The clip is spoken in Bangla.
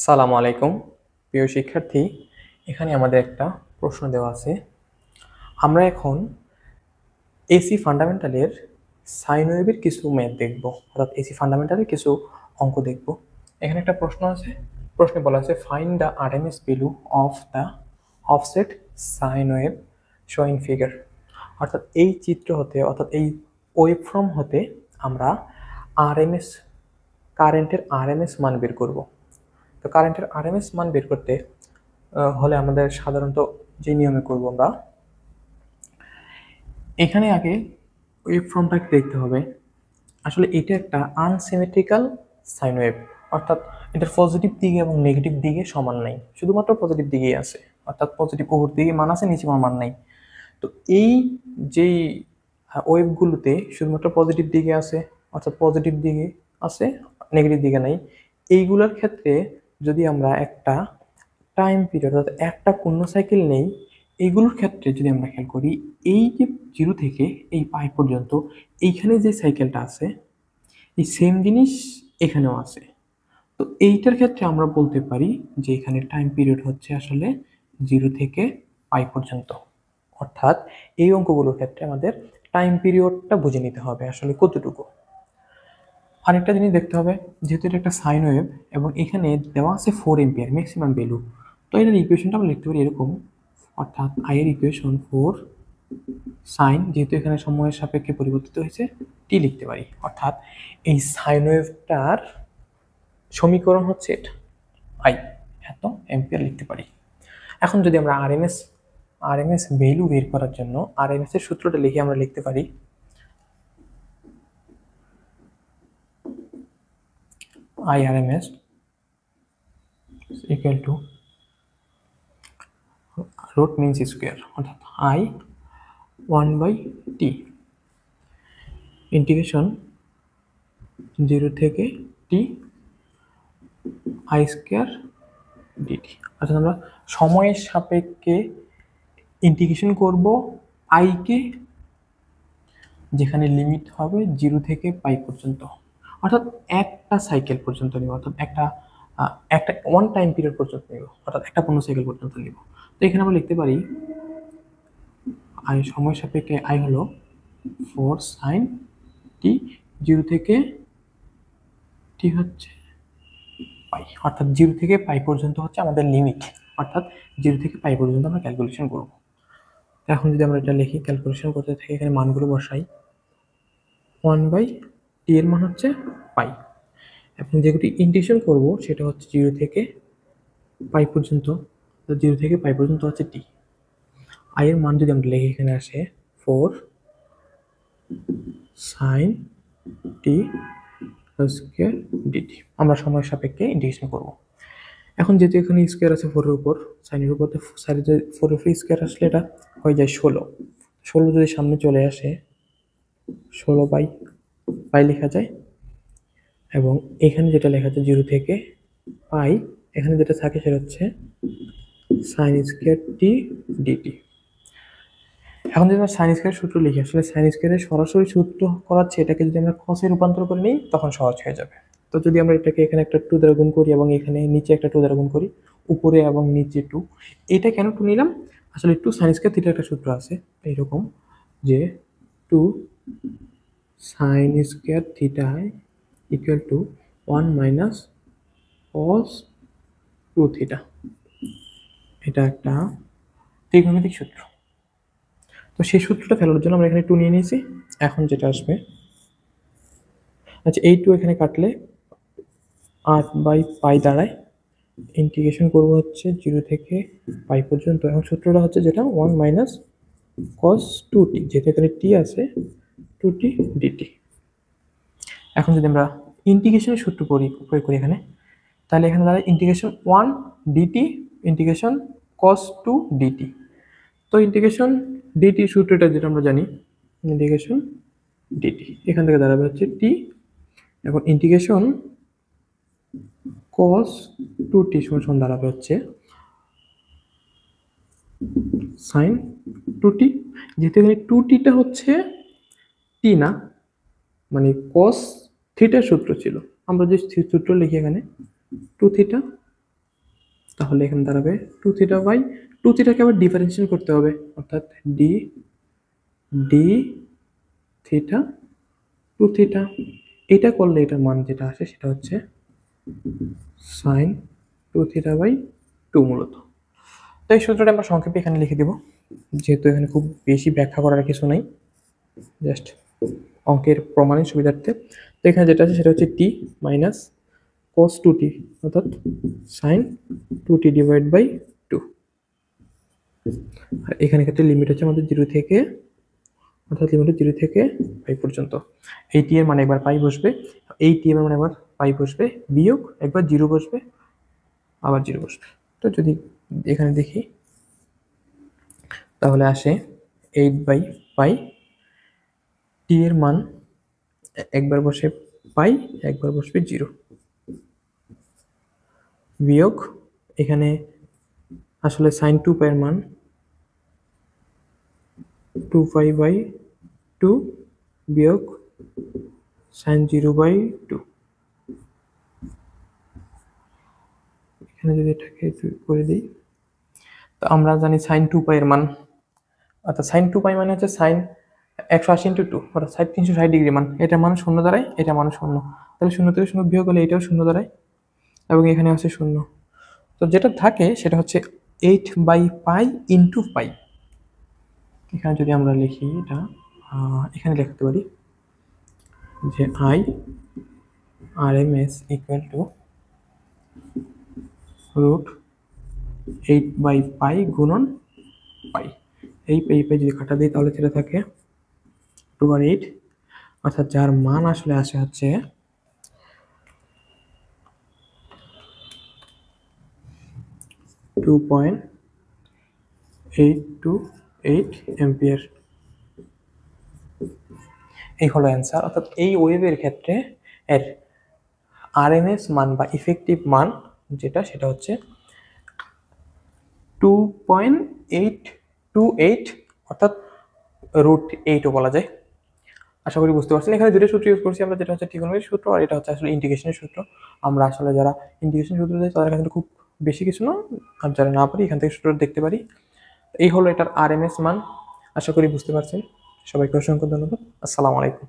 সালামু আলাইকুম প্রিয় শিক্ষার্থী। এখানে আমাদের একটা প্রশ্ন দেওয়া আছে। আমরা এখন এসি ফান্ডামেন্টালের সাইন ওয়েভের কিছু ম্যাথ দেখব, অর্থাৎ এসি ফান্ডামেন্টালের কিছু অঙ্ক দেখব। এখানে একটা প্রশ্ন আছে, প্রশ্নে বলা আছে find the RMS value of the offset sine wave show in figure. অর্থাৎ এই চিত্র হতে, অর্থাৎ এই ওয়েভ ফর্ম হতে আমরা আরএমএস কারেন্টের আরএমএস মান বের করব। তো কারেন্টের আরএমএস মান বের করতে হলে আমাদের সাধারণত যে নিয়মে করব আমরা, এখানে আগে ওয়েভ ফর্মটাকে দেখতে হবে। আসলে এটা একটা আনসিমেট্রিক্যাল সাইন ওয়েভ, অর্থাৎ এটার পজিটিভ দিকে এবং নেগেটিভ দিকে সমান নাই, শুধুমাত্র পজিটিভ দিকেই আছে। অর্থাৎ পজিটিভ উপর দিকে মান আছে, নিচে মান নাই। তো এই যেই ওয়েভগুলোতে শুধুমাত্র পজিটিভ দিকে আছে, অর্থাৎ পজিটিভ দিকে আছে, নেগেটিভ দিকে নাই, এইগুলোর ক্ষেত্রে যদি আমরা একটা টাইম পিরিয়ড অর্থাৎ একটা পূর্ণ সাইকেল নেই, এইগুলোর ক্ষেত্রে যদি আমরা খেয়াল করি, এই যে 0 থেকে এই পাই পর্যন্ত এইখানে যে সাইকেলটা আছে, এই সেম জিনিস এখানেও আছে। তো এইটার ক্ষেত্রে আমরা বলতে পারি যে এখানে টাইম পিরিয়ড হচ্ছে আসলে 0 থেকে পাই পর্যন্ত। অর্থাৎ এই অঙ্কগুলোর ক্ষেত্রে আমাদের টাইম পিরিয়ডটা বুঝে নিতে হবে আসলে কতটুকু। আরেকটা জিনিস দেখতে হবে, যেহেতু এটা একটা সাইন ওয়েভ এবং এখানে দেওয়া আছে 4 এম্পিয়ার ম্যাক্সিমাম ভ্যালু, তো এটার ইকুয়েশনটা আমরা লিখতে পারি এরকম, অর্থাৎ আই এর ইকুয়েশন 4 সাইন, যেহেতু এখানে সময়ের সাপেক্ষে পরিবর্তিত হয়েছে, টি লিখতে পারি। অর্থাৎ এই সাইন ওয়েভটার সমীকরণ হচ্ছে এটা, আই এত এম্পিয়ার লিখতে পারি। এখন যদি আমরা আরএমএস ভ্যালু বের করার জন্য আরএমএস এর সূত্রটা লিখে আমরা লিখতে পারি IRMS equal to root means square, অর্থাৎ I 1/t ইন্টিগ্রেশন 0 থেকে t I স্কোয়ার dt। অর্থাৎ আমরা সময়ের সাপেক্ষে ইন্টিগ্রেশন করব I কে, যেখানে লিমিট হবে 0 থেকে পাই পর্যন্ত, অর্থাৎ একটা সাইকেল পর্যন্ত নিব, অর্থাৎ একটা ওয়ান টাইম পিরিয়ড পর্যন্ত নিব, অর্থাৎ একটা পূর্ণ সাইকেল পর্যন্ত নিব। তো এখানে আমরা লিখতে পারি আই সময় সাপেক্ষে আই হলো 4 সাইন টি, 0 থেকে টি হচ্ছে পাই, অর্থাৎ 0 থেকে পাই পর্যন্ত হচ্ছে আমাদের লিমিট, অর্থাৎ 0 থেকে পাই পর্যন্ত আমরা ক্যালকুলেশন করব। এখন যদি আমরা এটা লিখি, ক্যালকুলেশন করতে থাকি, এখানে মানগুলো বসাই, 1/t এর মান হচ্ছে পাই, এবং যেগুলি ইন্টিগ্রেশন করব সেটা হচ্ছে 0 থেকে পাই পর্যন্ত, 0 থেকে পাই পর্যন্ত হচ্ছে টি। আই এর মান যদি আমরা লিখি, এখানে আসে 4 সাইন টি স্কোয়ার ডিটি। আমরা সময়ের সাপেক্ষে ইন্টিগ্রেশন করব। এখন যেহেতু এখানে স্কোয়ার আছে 4 এর উপর, সাইনের উপর, 4 এর উপর স্কোয়ার আসলে এটা হয়ে যায় 16 যদি সামনে চলে আসে 16/পাই লেখা যায়, এবং এখানে যেটা লেখা আছে 0 থেকে পাই, এখানে যেটা থাকে সেটা হচ্ছে সাইন স্কোয়ার টি ডিটি। এখন যদি আমরা সাইন স্কোয়ার সূত্র লিখি, আসলে সাইন স্কোয়ারের সরাসরি সূত্র করাচ্ছে, এটাকে যদি আমরা কসে রূপান্তর করে নিই তখন সহজ হয়ে যাবে। তো যদি আমরা এটাকে এখানে একটা 2 দ্বারা গুণ করি এবং এখানে নিচে একটা 2 দ্বারা গুণ করি, উপরে এবং নিচে 2, এটা কেন 2 নিলাম, আসলে 2 সাইন স্কোয়ার থিটার একটা সূত্র আছে এইরকম, যে 2 sine square theta equal to 1 minus cos 2 theta. এটা একটা ত্রিকোণমিতিক সূত্র। তো সেই সূত্রটা ফেলার জন্য আমরা এখানে 2 নিয়ে নিয়েছি। এখন যেটা আসবে, আচ্ছা, এই 2 এখানে কাটলে 8/পাই দাঁড়ায়, ইন্টিগ্রেশন করবো হচ্ছে 0 থেকে পাই পর্যন্ত, এবং সূত্রটা হচ্ছে যেটা 1 মাইনাস কস 2t, যেহেতু এখানে টি আছে 2t dt। এখন যদি আমরা ইন্টিগ্রেশনের সূত্র প্রয়োগ করি এখানে, তাহলে এখানে দাঁড়ায় ইন্টিগ্রেশন 1 dt ইন্টিগ্রেশন কস 2 dt। তো ইন্টিগ্রেশন dt সূত্রটা যেটা আমরা জানি, ইন্টিগ্রেশন dt এখান থেকে দাঁড়াবে হচ্ছে t, এখন ইন্টিগ্রেশন cos 2t সমান দাঁড়াবে হচ্ছে sin 2t, যেহেতু এখানে 2tটা হচ্ছে t না, মানে cos থিটার সূত্র ছিল, আমরা যে সূত্র লিখি এখানে 2 থিটা তাহলে এখানে দাঁড়াবে 2θ/2θকে আবার ডিফারেন্সিয়েট করতে হবে, অর্থাৎ ডি ডি থিটা 2θ। এটা করলে এটার মান যেটা আসে সেটা হচ্ছে সাইন 2θ/2 মূলত। তো এই সূত্রটা আমরা সংক্ষেপে এখানে লিখে দেব, যেহেতু এখানে খুব বেশি ব্যাখ্যা করার কিছু নাই, জাস্ট অঙ্কের প্রমাণের সুবিধার্থে। তো এখানে যেটা আছে সেটা হচ্ছে টি মাইনাস cos 2t, অর্থাৎ সাইন 2t/2। আর এখানে ক্ষেত্রে লিমিট হচ্ছে আমাদের 0 থেকে, অর্থাৎ লিমিট 0 থেকে পাই পর্যন্ত। এই টি এর মানে একবার পাই বসবে, এই টি এর মানে একবার পাই বসবে, বিয়োগ একবার 0 বসবে, আবার 0 বসবে। তো যদি এখানে দেখি তাহলে আসে 8/পাই, টি এর মান একবার বসে পাই, একবার বসবে 0, বিয়োগ এখানে আসলে সাইন 2π এর মান 2π/2 বিয়োগ সাইন 0/2। এখানে যদি এটাকে করে দিই, তো আমরা জানি সাইন 2π এর মান, অর্থাৎ সাইন 2π মানে হচ্ছে সাইন 180 × 2, অর্থাৎ সাইন 360 ডিগ্রি মান। এটা মান 0 দাঁড়ায়, এটা মান 0, তাহলে 0 থেকে 0 বিয়োগ হলে এটাও 0 দাঁড়ায়, এবং এখানে আছে 0। তো যেটা থাকে সেটা হচ্ছে 8/পাই ইন্টু পাই। এখানে যদি আমরা লিখি এটা, এখানে লিখতে পারি যে আই RMS ইকুয়াল টু √8/পাই গুণন পাই। এই পাই যদি কাটা দিই তাহলে সেটা থাকে 2/8, অর্থাৎ যার মান আসলে আসে হচ্ছে 2.828 অ্যাম্পিয়ার। এই হলো অ্যান্সার। অর্থাৎ এই ওয়েভের ক্ষেত্রে এর আরএমএস মান বা ইফেক্টিভ মান যেটা, সেটা হচ্ছে 2.828, অর্থাৎ √8ও বলা যায়। আশা করি বুঝতে পারছেন। এখানে দুটো সূত্র ইউজ করছি আমরা, যেটা হচ্ছে ট্রিগোনোমেট্রিক সূত্র, আর এটা হচ্ছে আসলে ইন্টিগ্রেশনের সূত্র। আমরা আসলে যারা ইন্টিগ্রেশন সূত্র দেয় তাদের কাছে খুব বেশি কিছু না, আর যারা না পারি এখান থেকে সূত্রটা দেখতে পারি। এই হলো এটার আরএমএস মান। আশা করি বুঝতে পারছেন। সবাইকে অসংখ্য ধন্যবাদ। আসসালামু আলাইকুম।